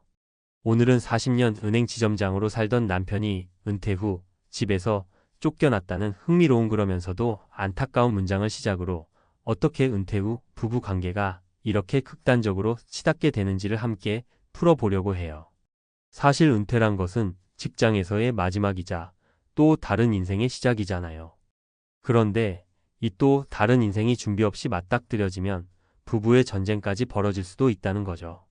오늘은 40년 은행 지점장으로 살던 남편이 은퇴 후 집에서 쫓겨났다는 흥미로운 그러면서도 안타까운 문장을 시작으로 어떻게 은퇴 후 부부 관계가 이렇게 극단적으로 치닫게 되는지를 함께 풀어보려고 해요. 사실 은퇴란 것은 직장에서의 마지막이자 또 다른 인생의 시작이잖아요. 그런데 이 또 다른 인생이 준비 없이 맞닥뜨려지면 부부의 전쟁까지 벌어질 수도 있다는 거죠.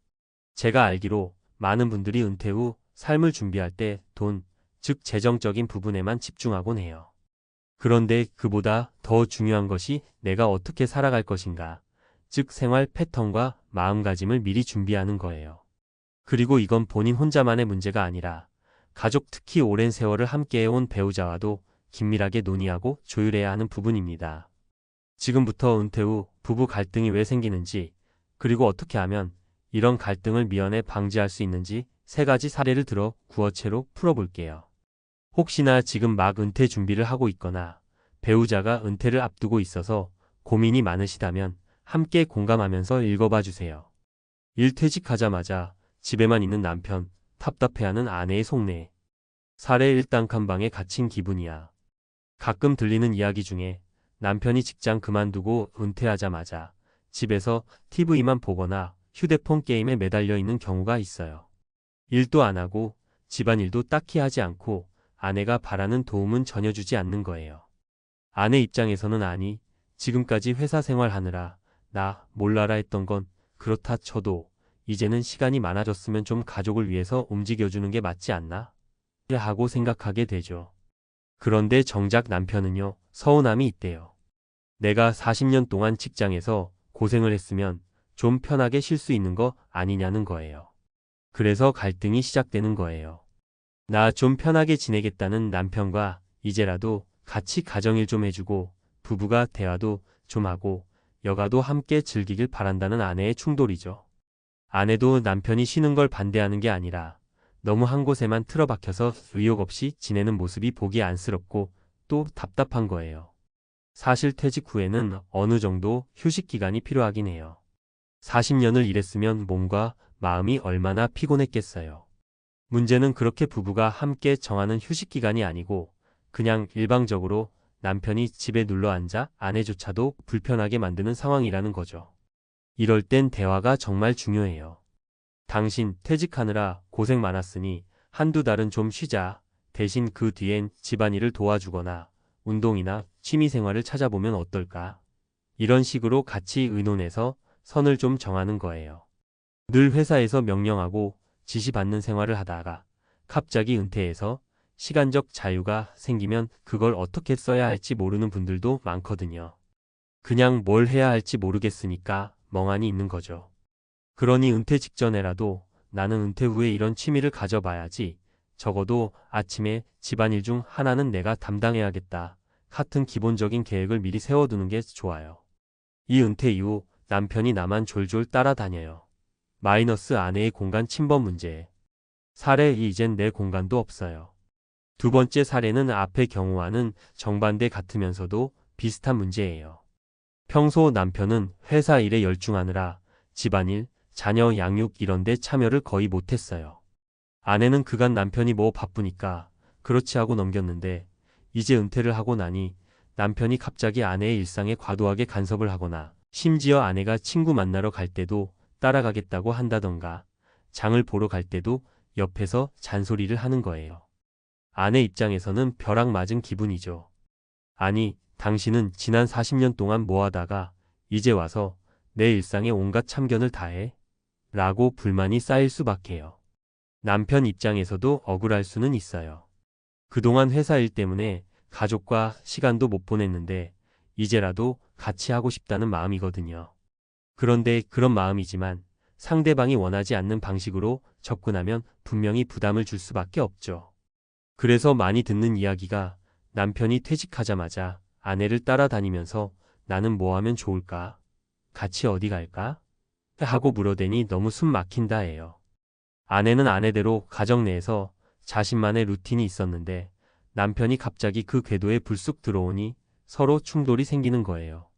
제가 알기로 많은 분들이 은퇴 후 삶을 준비할 때 돈, 즉 재정적인 부분에만 집중하곤 해요. 그런데 그보다 더 중요한 것이 내가 어떻게 살아갈 것인가, 즉 생활 패턴과 마음가짐을 미리 준비하는 거예요. 그리고 이건 본인 혼자만의 문제가 아니라 가족, 특히 오랜 세월을 함께해온 배우자와도 긴밀하게 논의하고 조율해야 하는 부분입니다. 지금부터 은퇴 후 부부 갈등이 왜 생기는지, 그리고 어떻게 하면 이런 갈등을 미연에 방지할 수 있는지 3가지 사례를 들어 구어체로 풀어볼게요. 혹시나 지금 막 은퇴 준비를 하고 있거나 배우자가 은퇴를 앞두고 있어서 고민이 많으시다면 함께 공감하면서 읽어봐 주세요. 일퇴직하자마자 집에만 있는 남편, 답답해하는 아내의 속내. 사례 1, 단칸방에 갇힌 기분이야. 가끔 들리는 이야기 중에 남편이 직장 그만두고 은퇴하자마자 집에서 TV만 보거나 휴대폰 게임에 매달려 있는 경우가 있어요. 일도 안 하고 집안일도 딱히 하지 않고 아내가 바라는 도움은 전혀 주지 않는 거예요. 아내 입장에서는 아니, 지금까지 회사 생활하느라 나 몰라라 했던 건 그렇다 쳐도 이제는 시간이 많아졌으면 좀 가족을 위해서 움직여주는 게 맞지 않나? 하고 생각하게 되죠. 그런데 정작 남편은요, 서운함이 있대요. 내가 40년 동안 직장에서 고생을 했으면 좀 편하게 쉴 수 있는 거 아니냐는 거예요. 그래서 갈등이 시작되는 거예요. 나 좀 편하게 지내겠다는 남편과 이제라도 같이 가정일 좀 해주고 부부가 대화도 좀 하고 여가도 함께 즐기길 바란다는 아내의 충돌이죠. 아내도 남편이 쉬는 걸 반대하는 게 아니라 너무 한 곳에만 틀어박혀서 의욕 없이 지내는 모습이 보기 안쓰럽고 또 답답한 거예요. 사실 퇴직 후에는 어느 정도 휴식 기간이 필요하긴 해요. 40년을 일했으면 몸과 마음이 얼마나 피곤했겠어요. 문제는 그렇게 부부가 함께 정하는 휴식 기간이 아니고 그냥 일방적으로 남편이 집에 눌러앉아 아내조차도 불편하게 만드는 상황이라는 거죠. 이럴 땐 대화가 정말 중요해요. 당신 퇴직하느라 고생 많았으니 한두 달은 좀 쉬자. 대신 그 뒤엔 집안일을 도와주거나 운동이나 취미생활을 찾아보면 어떨까? 이런 식으로 같이 의논해서 선을 좀 정하는 거예요. 늘 회사에서 명령하고 지시받는 생활을 하다가 갑자기 은퇴해서 시간적 자유가 생기면 그걸 어떻게 써야 할지 모르는 분들도 많거든요. 그냥 뭘 해야 할지 모르겠으니까 멍하니 있는 거죠. 그러니 은퇴 직전에라도 나는 은퇴 후에 이런 취미를 가져봐야지, 적어도 아침에 집안일 중 하나는 내가 담당해야겠다 같은 기본적인 계획을 미리 세워두는 게 좋아요. 이 은퇴 이후 남편이 나만 졸졸 따라다녀요. 마이너스 아내의 공간 침범 문제. 사례 2, 이젠 내 공간도 없어요. 두 번째 사례는 앞의 경우와는 정반대 같으면서도 비슷한 문제예요. 평소 남편은 회사 일에 열중하느라 집안일, 자녀 양육 이런 데 참여를 거의 못했어요. 아내는 그간 남편이 뭐 바쁘니까 그렇지 하고 넘겼는데 이제 은퇴를 하고 나니 남편이 갑자기 아내의 일상에 과도하게 간섭을 하거나 심지어 아내가 친구 만나러 갈 때도 따라가겠다고 한다던가 장을 보러 갈 때도 옆에서 잔소리를 하는 거예요. 아내 입장에서는 벼락 맞은 기분이죠. 아니, 당신은 지난 40년 동안 뭐 하다가 이제 와서 내 일상에 온갖 참견을 다해? 라고 불만이 쌓일 수밖에요. 남편 입장에서도 억울할 수는 있어요. 그동안 회사 일 때문에 가족과 시간도 못 보냈는데 이제라도 같이 하고 싶다는 마음이거든요. 그런데 그런 마음이지만 상대방이 원하지 않는 방식으로 접근하면 분명히 부담을 줄 수밖에 없죠. 그래서 많이 듣는 이야기가 남편이 퇴직하자마자 아내를 따라다니면서 나는 뭐 하면 좋을까? 같이 어디 갈까? 하고 물어대니 너무 숨 막힌다예요. 아내는 아내대로 가정 내에서 자신만의 루틴이 있었는데 남편이 갑자기 그 궤도에 불쑥 들어오니 서로 충돌이 생기는 거예요.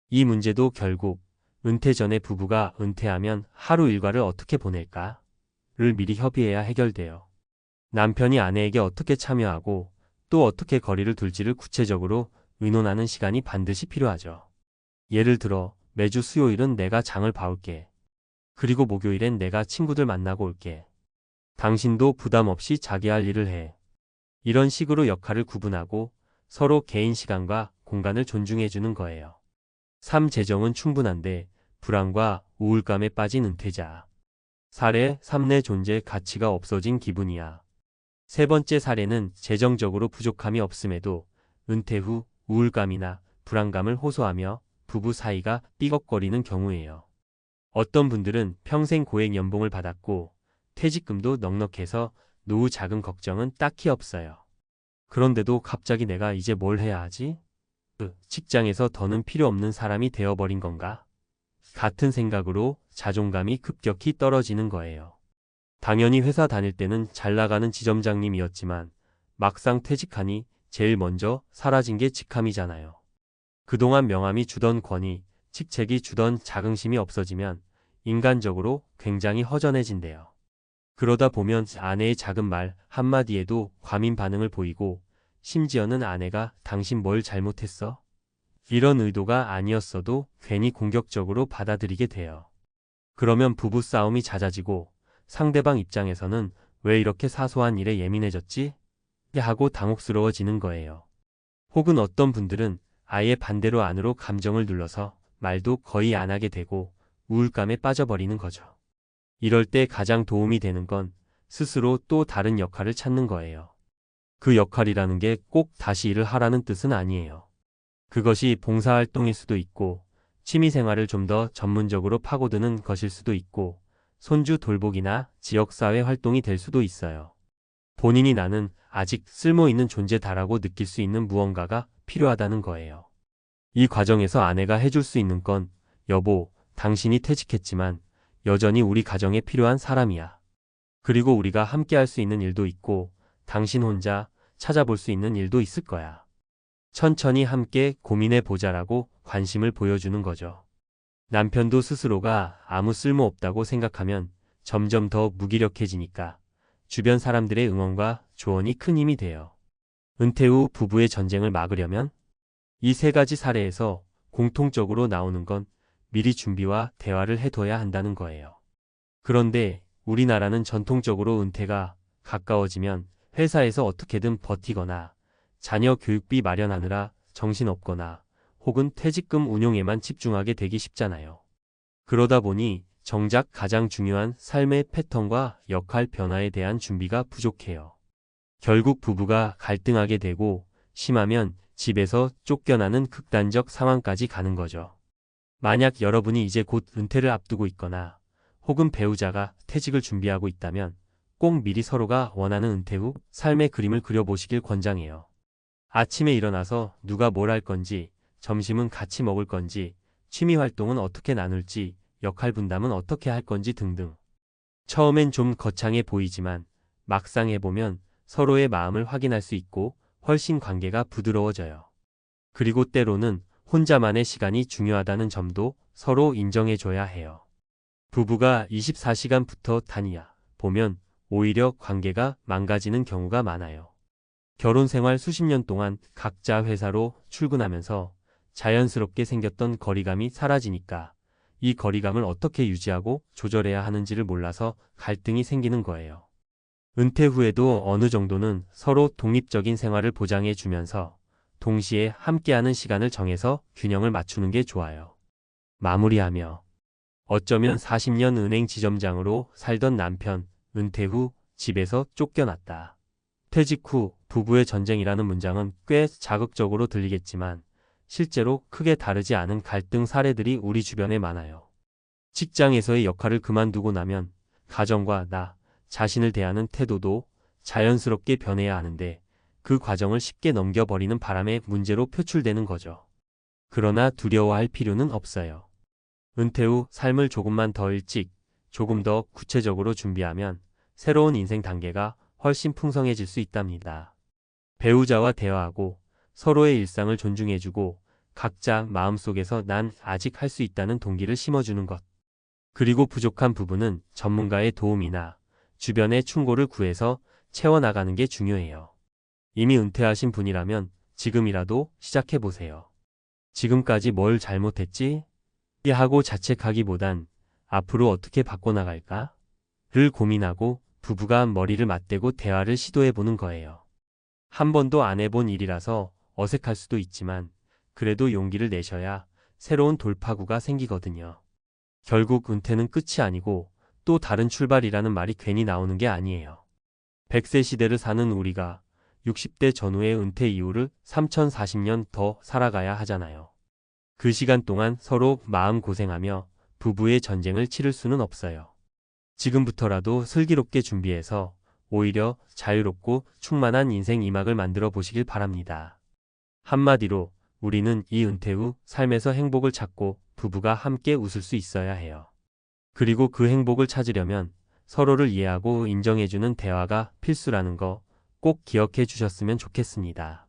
이 문제도 결국 은퇴 전에 부부가 은퇴하면 하루 일과를 어떻게 보낼까를 미리 협의해야 해결돼요. 남편이 아내에게 어떻게 참여하고 또 어떻게 거리를 둘지를 구체적으로 의논하는 시간이 반드시 필요하죠. 예를 들어 매주 수요일은 내가 장을 봐올게. 그리고 목요일엔 내가 친구들 만나고 올게. 당신도 부담 없이 자기 할 일을 해. 이런 식으로 역할을 구분하고 서로 개인 시간과 공간을 존중해주는 거예요. 삶 재정은 충분한데 불안과 우울감에 빠진 은퇴자. 사례, 삶 내 존재 가치가 없어진 기분이야. 세 번째 사례는 재정적으로 부족함이 없음에도 은퇴 후 우울감이나 불안감을 호소하며 부부 사이가 삐걱거리는 경우예요. 어떤 분들은 평생 고액 연봉을 받았고 퇴직금도 넉넉해서 노후 자금 걱정은 딱히 없어요. 그런데도 갑자기 내가 이제 뭘 해야 하지? 직장에서 더는 필요 없는 사람이 되어버린 건가? 같은 생각으로 자존감이 급격히 떨어지는 거예요. 당연히 회사 다닐 때는 잘 나가는 지점장님이었지만 막상 퇴직하니 제일 먼저 사라진 게 직함이잖아요. 그동안 명함이 주던 권위, 직책이 주던 자긍심이 없어지면 인간적으로 굉장히 허전해진대요. 그러다 보면 아내의 작은 말 한마디에도 과민 반응을 보이고 심지어는 아내가 당신 뭘 잘못했어? 이런 의도가 아니었어도 괜히 공격적으로 받아들이게 돼요. 그러면 부부 싸움이 잦아지고 상대방 입장에서는 왜 이렇게 사소한 일에 예민해졌지? 하고 당혹스러워지는 거예요. 혹은 어떤 분들은 아예 반대로 안으로 감정을 눌러서 말도 거의 안 하게 되고 우울감에 빠져버리는 거죠. 이럴 때 가장 도움이 되는 건 스스로 또 다른 역할을 찾는 거예요. 그 역할이라는 게 꼭 다시 일을 하라는 뜻은 아니에요. 그것이 봉사활동일 수도 있고 취미생활을 좀 더 전문적으로 파고드는 것일 수도 있고 손주 돌보기나 지역사회 활동이 될 수도 있어요. 본인이 나는 아직 쓸모있는 존재다라고 느낄 수 있는 무언가가 필요하다는 거예요. 이 과정에서 아내가 해줄 수 있는 건 여보, 당신이 퇴직했지만 여전히 우리 가정에 필요한 사람이야. 그리고 우리가 함께 할 수 있는 일도 있고 당신 혼자 찾아볼 수 있는 일도 있을 거야. 천천히 함께 고민해 보자라고 관심을 보여주는 거죠. 남편도 스스로가 아무 쓸모 없다고 생각하면 점점 더 무기력해지니까 주변 사람들의 응원과 조언이 큰 힘이 돼요. 은퇴 후 부부의 전쟁을 막으려면 이 세 가지 사례에서 공통적으로 나오는 건 미리 준비와 대화를 해둬야 한다는 거예요. 그런데 우리나라는 전통적으로 은퇴가 가까워지면 회사에서 어떻게든 버티거나 자녀 교육비 마련하느라 정신없거나 혹은 퇴직금 운용에만 집중하게 되기 쉽잖아요. 그러다 보니 정작 가장 중요한 삶의 패턴과 역할 변화에 대한 준비가 부족해요. 결국 부부가 갈등하게 되고 심하면 집에서 쫓겨나는 극단적 상황까지 가는 거죠. 만약 여러분이 이제 곧 은퇴를 앞두고 있거나 혹은 배우자가 퇴직을 준비하고 있다면 꼭 미리 서로가 원하는 은퇴 후 삶의 그림을 그려보시길 권장해요. 아침에 일어나서 누가 뭘 할 건지, 점심은 같이 먹을 건지, 취미 활동은 어떻게 나눌지, 역할 분담은 어떻게 할 건지 등등. 처음엔 좀 거창해 보이지만 막상 해보면 서로의 마음을 확인할 수 있고 훨씬 관계가 부드러워져요. 그리고 때로는 혼자만의 시간이 중요하다는 점도 서로 인정해줘야 해요. 부부가 24시간 붙어 다니야 보면 오히려 관계가 망가지는 경우가 많아요. 결혼 생활 수십 년 동안 각자 회사로 출근하면서 자연스럽게 생겼던 거리감이 사라지니까 이 거리감을 어떻게 유지하고 조절해야 하는지를 몰라서 갈등이 생기는 거예요. 은퇴 후에도 어느 정도는 서로 독립적인 생활을 보장해 주면서 동시에 함께하는 시간을 정해서 균형을 맞추는 게 좋아요. 마무리하며 어쩌면 40년 은행 지점장으로 살던 남편, 은퇴 후 집에서 쫓겨났다. 퇴직 후 부부의 전쟁이라는 문장은 꽤 자극적으로 들리겠지만 실제로 크게 다르지 않은 갈등 사례들이 우리 주변에 많아요. 직장에서의 역할을 그만두고 나면 가정과 나 자신을 대하는 태도도 자연스럽게 변해야 하는데 그 과정을 쉽게 넘겨버리는 바람에 문제로 표출되는 거죠. 그러나 두려워할 필요는 없어요. 은퇴 후 삶을 조금만 더 일찍, 조금 더 구체적으로 준비하면 새로운 인생 단계가 훨씬 풍성해질 수 있답니다. 배우자와 대화하고 서로의 일상을 존중해주고 각자 마음속에서 난 아직 할 수 있다는 동기를 심어주는 것. 그리고 부족한 부분은 전문가의 도움이나 주변의 충고를 구해서 채워나가는 게 중요해요. 이미 은퇴하신 분이라면 지금이라도 시작해보세요. 지금까지 뭘 잘못했지? 하고 자책하기보단 앞으로 어떻게 바꿔나갈까? 를 고민하고 부부가 머리를 맞대고 대화를 시도해보는 거예요. 한 번도 안 해본 일이라서 어색할 수도 있지만 그래도 용기를 내셔야 새로운 돌파구가 생기거든요. 결국 은퇴는 끝이 아니고 또 다른 출발이라는 말이 괜히 나오는 게 아니에요. 100세 시대를 사는 우리가 60대 전후의 은퇴 이후를 3040년 더 살아가야 하잖아요. 그 시간 동안 서로 마음고생하며 부부의 전쟁을 치를 수는 없어요. 지금부터라도 슬기롭게 준비해서 오히려 자유롭고 충만한 인생 2막을 만들어 보시길 바랍니다. 한마디로 우리는 이 은퇴 후 삶에서 행복을 찾고 부부가 함께 웃을 수 있어야 해요. 그리고 그 행복을 찾으려면 서로를 이해하고 인정해주는 대화가 필수라는 거 꼭 기억해 주셨으면 좋겠습니다.